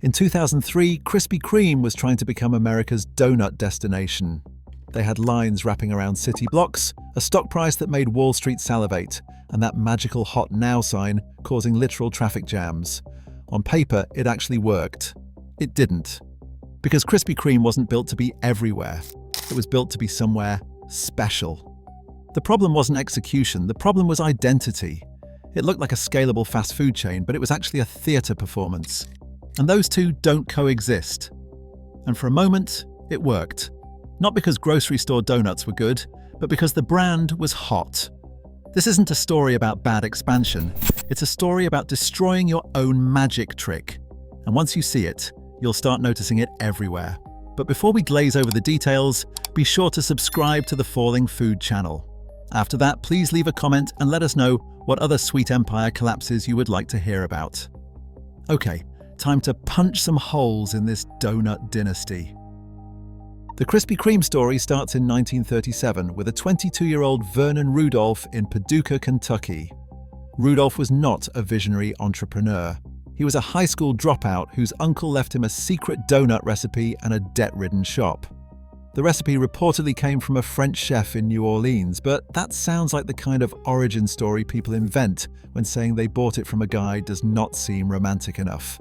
In 2003, Krispy Kreme was trying to become America's donut destination. They had lines wrapping around city blocks, a stock price that made Wall Street salivate, and that magical "Hot Now" sign causing literal traffic jams. On paper, it actually worked. It didn't. Because Krispy Kreme wasn't built to be everywhere. It was built to be somewhere special. The problem wasn't execution, the problem was identity. It looked like a scalable fast food chain, but it was actually a theater performance. And those two don't coexist. And for a moment, it worked. Not because grocery store donuts were good, but because the brand was hot. This isn't a story about bad expansion. It's a story about destroying your own magic trick. And once you see it, you'll start noticing it everywhere. But before we glaze over the details, be sure to subscribe to the Falling Food channel. After that, please leave a comment and let us know what other sweet empire collapses you would like to hear about. Okay, time to punch some holes in this donut dynasty. The Krispy Kreme story starts in 1937 with a 22-year-old Vernon Rudolph in Paducah, Kentucky. Rudolph was not a visionary entrepreneur. He was a high school dropout whose uncle left him a secret donut recipe and a debt-ridden shop. The recipe reportedly came from a French chef in New Orleans, but that sounds like the kind of origin story people invent when saying they bought it from a guy does not seem romantic enough.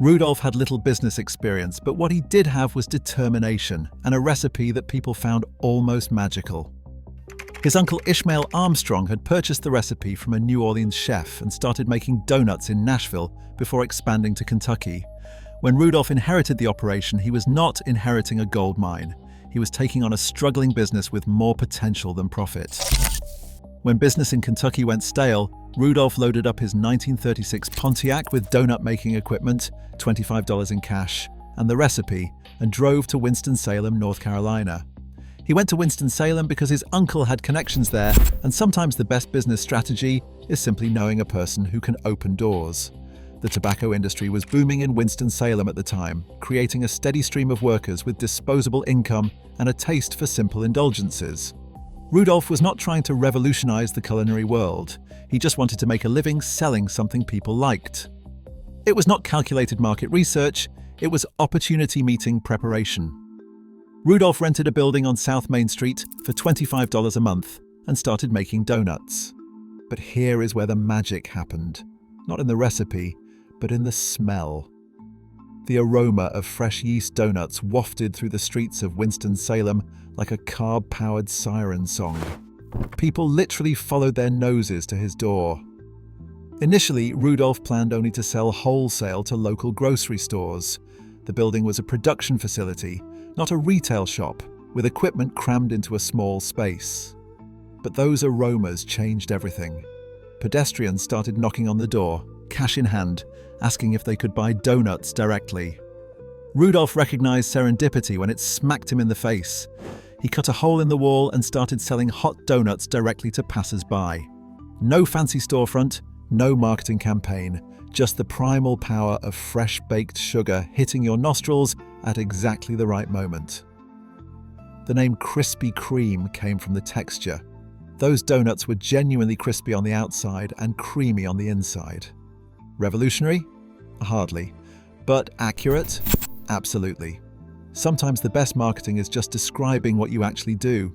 Rudolph had little business experience, but what he did have was determination and a recipe that people found almost magical. His uncle Ishmael Armstrong had purchased the recipe from a New Orleans chef and started making donuts in Nashville before expanding to Kentucky. When Rudolph inherited the operation, he was not inheriting a gold mine. He was taking on a struggling business with more potential than profit. When business in Kentucky went stale, Rudolph loaded up his 1936 Pontiac with donut-making equipment, $25 in cash, and the recipe, and drove to Winston-Salem, North Carolina. He went to Winston-Salem because his uncle had connections there, and sometimes the best business strategy is simply knowing a person who can open doors. The tobacco industry was booming in Winston-Salem at the time, creating a steady stream of workers with disposable income and a taste for simple indulgences. Rudolph was not trying to revolutionize the culinary world. He just wanted to make a living selling something people liked. It was not calculated market research, it was opportunity meeting preparation. Rudolph rented a building on South Main Street for $25 a month and started making donuts. But here is where the magic happened. Not in the recipe, but in the smell. The aroma of fresh yeast donuts wafted through the streets of Winston-Salem like a carb-powered siren song. People literally followed their noses to his door. Initially, Rudolph planned only to sell wholesale to local grocery stores. The building was a production facility, not a retail shop, with equipment crammed into a small space. But those aromas changed everything. Pedestrians started knocking on the door, cash in hand, asking if they could buy donuts directly. Rudolph recognized serendipity when it smacked him in the face. He cut a hole in the wall and started selling hot donuts directly to passers-by. No fancy storefront, no marketing campaign, just the primal power of fresh-baked sugar hitting your nostrils at exactly the right moment. The name Krispy Kreme came from the texture. Those donuts were genuinely crispy on the outside and creamy on the inside. Revolutionary? Hardly. But accurate? Absolutely. Sometimes the best marketing is just describing what you actually do.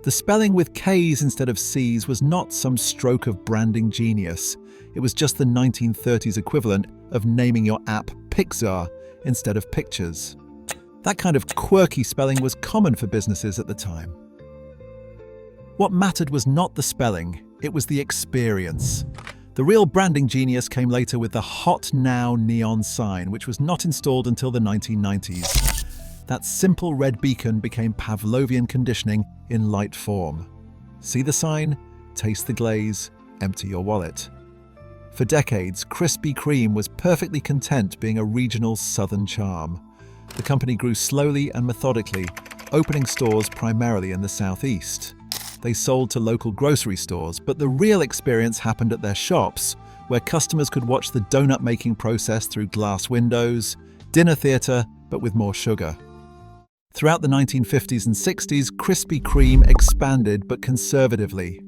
The spelling with K's instead of C's was not some stroke of branding genius. It was just the 1930s equivalent of naming your app Pixar instead of Pictures. That kind of quirky spelling was common for businesses at the time. What mattered was not the spelling, it was the experience. The real branding genius came later with the Hot Now neon sign, which was not installed until the 1990s. That simple red beacon became Pavlovian conditioning in light form. See the sign, taste the glaze, empty your wallet. For decades, Krispy Kreme was perfectly content being a regional southern charm. The company grew slowly and methodically, opening stores primarily in the southeast. They sold to local grocery stores, but the real experience happened at their shops, where customers could watch the donut-making process through glass windows, dinner theater, but with more sugar. Throughout the 1950s and 60s, Krispy Kreme expanded, but conservatively.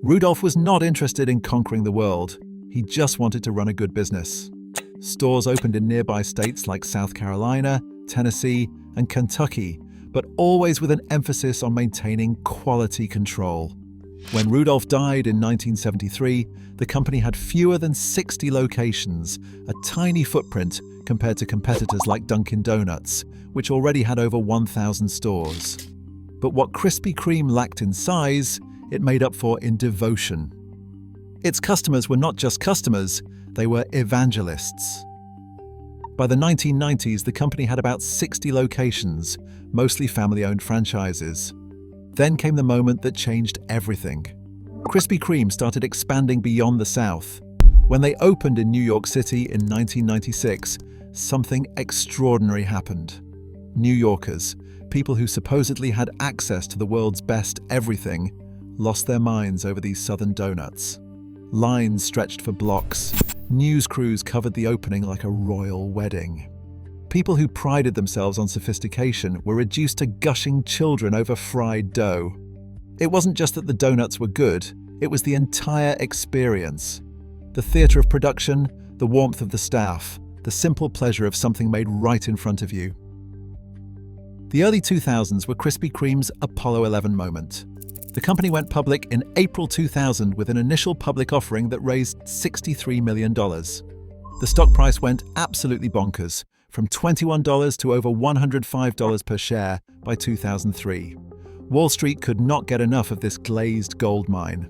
Rudolph was not interested in conquering the world. He just wanted to run a good business. Stores opened in nearby states like South Carolina, Tennessee, and Kentucky, but always with an emphasis on maintaining quality control. When Rudolph died in 1973, the company had fewer than 60 locations, a tiny footprint compared to competitors like Dunkin' Donuts, which already had over 1,000 stores. But what Krispy Kreme lacked in size, it made up for in devotion. Its customers were not just customers, they were evangelists. By the 1990s, the company had about 60 locations, mostly family-owned franchises. Then came the moment that changed everything. Krispy Kreme started expanding beyond the South. When they opened in New York City in 1996, something extraordinary happened. New Yorkers, people who supposedly had access to the world's best everything, lost their minds over these southern donuts. Lines stretched for blocks. News crews covered the opening like a royal wedding. People who prided themselves on sophistication were reduced to gushing children over fried dough. It wasn't just that the donuts were good, it was the entire experience. The theatre of production, the warmth of the staff, the simple pleasure of something made right in front of you. The early 2000s were Krispy Kreme's Apollo 11 moment. The company went public in April 2000 with an initial public offering that raised $63 million. The stock price went absolutely bonkers, from $21 to over $105 per share by 2003. Wall Street could not get enough of this glazed gold mine.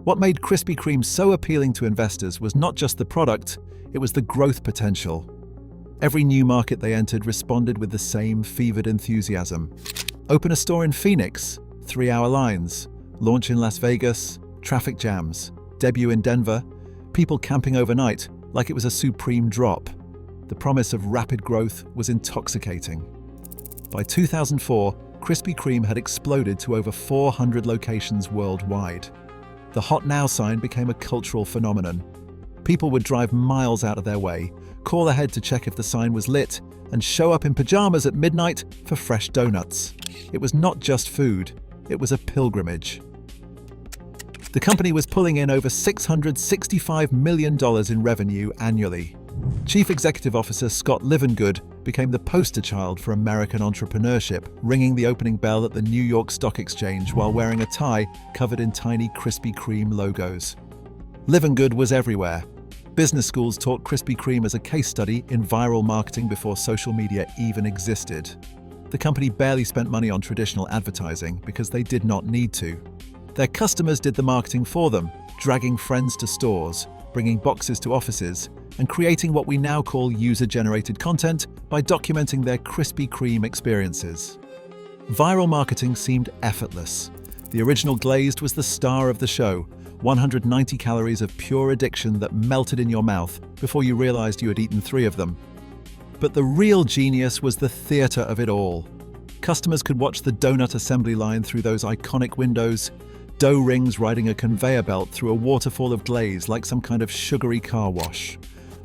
What made Krispy Kreme so appealing to investors was not just the product, it was the growth potential. Every new market they entered responded with the same fevered enthusiasm. Open a store in Phoenix, 3-hour lines. Launch in Las Vegas, traffic jams. Debut in Denver, people camping overnight like it was a supreme drop. The promise of rapid growth was intoxicating. By 2004, Krispy Kreme had exploded to over 400 locations worldwide. The Hot Now sign became a cultural phenomenon. People would drive miles out of their way, call ahead to check if the sign was lit, and show up in pajamas at midnight for fresh donuts. It was not just food, it was a pilgrimage. The company was pulling in over $665 million in revenue annually. Chief Executive Officer Scott Livengood became the poster child for American entrepreneurship, ringing the opening bell at the New York Stock Exchange while wearing a tie covered in tiny Krispy Kreme logos. Livengood was everywhere. Business schools taught Krispy Kreme as a case study in viral marketing before social media even existed. The company barely spent money on traditional advertising because they did not need to. Their customers did the marketing for them, dragging friends to stores, bringing boxes to offices, and creating what we now call user-generated content by documenting their Krispy Kreme experiences. Viral marketing seemed effortless. The original glazed was the star of the show, 190 calories of pure addiction that melted in your mouth before you realized you had eaten 3 of them. But the real genius was the theater of it all. Customers could watch the donut assembly line through those iconic windows, dough rings riding a conveyor belt through a waterfall of glaze like some kind of sugary car wash.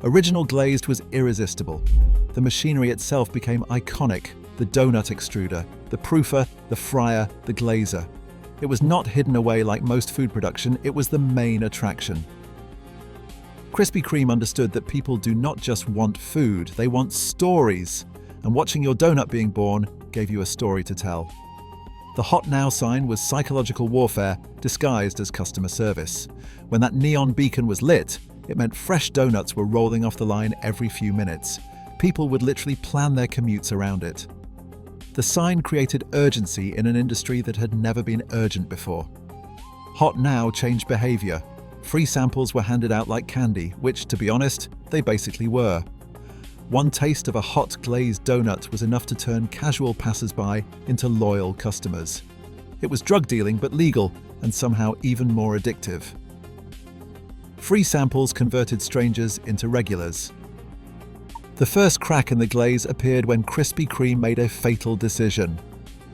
Original glazed was irresistible. The machinery itself became iconic, the donut extruder, the proofer, the fryer, the glazer. It was not hidden away like most food production, it was the main attraction. Krispy Kreme understood that people do not just want food, they want stories, and watching your donut being born gave you a story to tell. The Hot Now sign was psychological warfare disguised as customer service. When that neon beacon was lit, it meant fresh donuts were rolling off the line every few minutes. People would literally plan their commutes around it. The sign created urgency in an industry that had never been urgent before. Hot Now changed behavior. Free samples were handed out like candy, which, to be honest, they basically were. One taste of a hot glazed donut was enough to turn casual passers-by into loyal customers. It was drug dealing but legal, and somehow even more addictive. Free samples converted strangers into regulars. The first crack in the glaze appeared when Krispy Kreme made a fatal decision.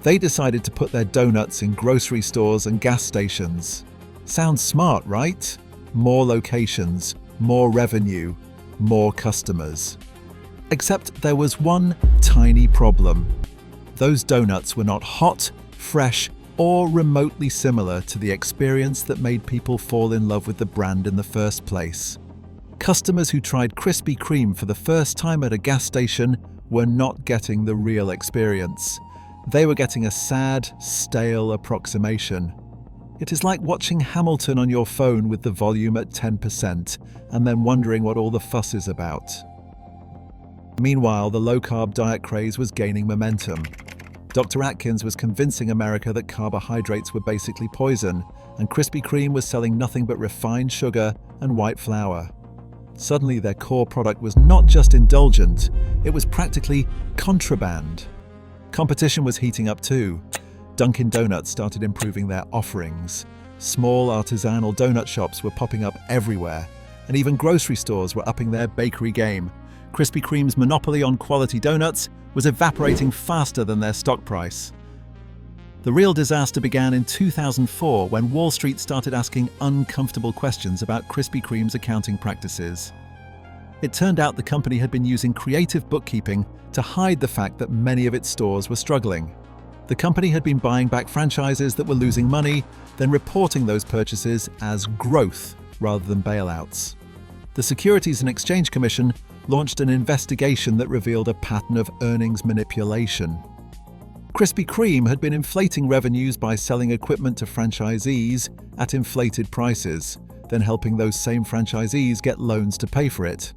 They decided to put their donuts in grocery stores and gas stations. Sounds smart, right? More locations, more revenue, more customers. Except there was one tiny problem. Those donuts were not hot, fresh, or remotely similar to the experience that made people fall in love with the brand in the first place. Customers who tried Krispy Kreme for the first time at a gas station were not getting the real experience. They were getting a sad, stale approximation. It is like watching Hamilton on your phone with the volume at 10% and then wondering what all the fuss is about. Meanwhile, the low-carb diet craze was gaining momentum. Dr. Atkins was convincing America that carbohydrates were basically poison, and Krispy Kreme was selling nothing but refined sugar and white flour. Suddenly, their core product was not just indulgent, it was practically contraband. Competition was heating up too. Dunkin' Donuts started improving their offerings. Small artisanal donut shops were popping up everywhere, and even grocery stores were upping their bakery game. Krispy Kreme's monopoly on quality donuts was evaporating faster than their stock price. The real disaster began in 2004 when Wall Street started asking uncomfortable questions about Krispy Kreme's accounting practices. It turned out the company had been using creative bookkeeping to hide the fact that many of its stores were struggling. The company had been buying back franchises that were losing money, then reporting those purchases as growth rather than bailouts. The Securities and Exchange Commission launched an investigation that revealed a pattern of earnings manipulation. Krispy Kreme had been inflating revenues by selling equipment to franchisees at inflated prices, then helping those same franchisees get loans to pay for it.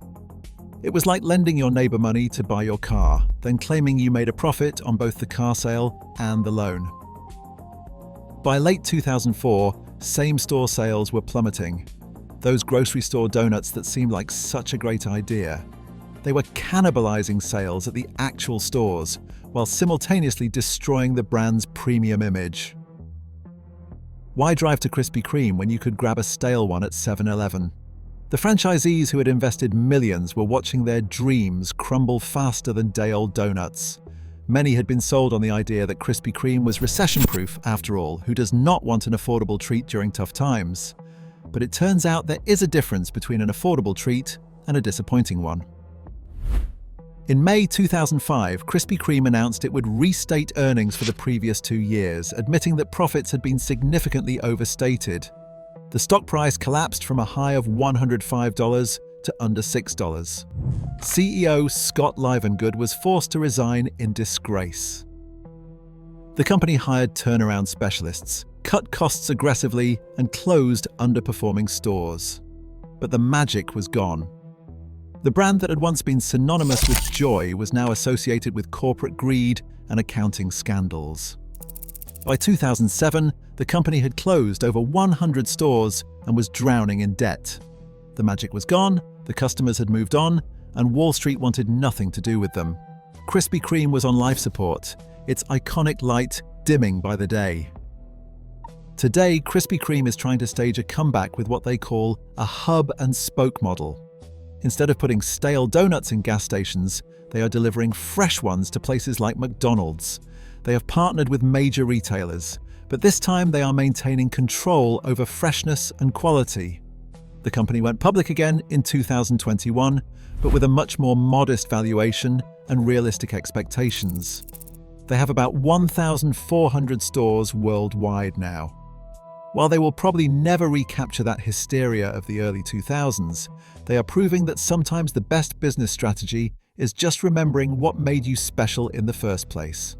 It was like lending your neighbor money to buy your car, then claiming you made a profit on both the car sale and the loan. By late 2004, same-store sales were plummeting. Those grocery store donuts that seemed like such a great idea. They were cannibalizing sales at the actual stores, while simultaneously destroying the brand's premium image. Why drive to Krispy Kreme when you could grab a stale one at 7-Eleven? The franchisees who had invested millions were watching their dreams crumble faster than day-old donuts. Many had been sold on the idea that Krispy Kreme was recession-proof, after all. Who does not want an affordable treat during tough times? But it turns out there is a difference between an affordable treat and a disappointing one. In May 2005, Krispy Kreme announced it would restate earnings for the previous 2 years, admitting that profits had been significantly overstated. The stock price collapsed from a high of $105 to under $6. CEO Scott Livengood was forced to resign in disgrace. The company hired turnaround specialists, cut costs aggressively, and closed underperforming stores. But the magic was gone. The brand that had once been synonymous with joy was now associated with corporate greed and accounting scandals. By 2007, the company had closed over 100 stores and was drowning in debt. The magic was gone, the customers had moved on, and Wall Street wanted nothing to do with them. Krispy Kreme was on life support, its iconic light dimming by the day. Today, Krispy Kreme is trying to stage a comeback with what they call a hub-and-spoke model. Instead of putting stale donuts in gas stations, they are delivering fresh ones to places like McDonald's. They have partnered with major retailers, but this time they are maintaining control over freshness and quality. The company went public again in 2021, but with a much more modest valuation and realistic expectations. They have about 1,400 stores worldwide now. While they will probably never recapture that hysteria of the early 2000s, they are proving that sometimes the best business strategy is just remembering what made you special in the first place.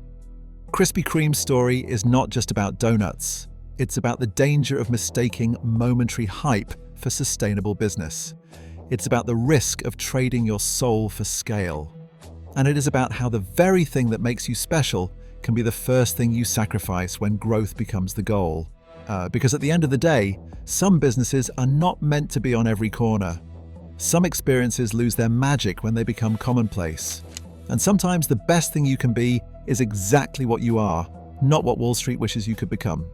Krispy Kreme's story is not just about donuts. It's about the danger of mistaking momentary hype for sustainable business. It's about the risk of trading your soul for scale. And it is about how the very thing that makes you special can be the first thing you sacrifice when growth becomes the goal. Because at the end of the day, some businesses are not meant to be on every corner. Some experiences lose their magic when they become commonplace. And sometimes the best thing you can be is exactly what you are, not what Wall Street wishes you could become.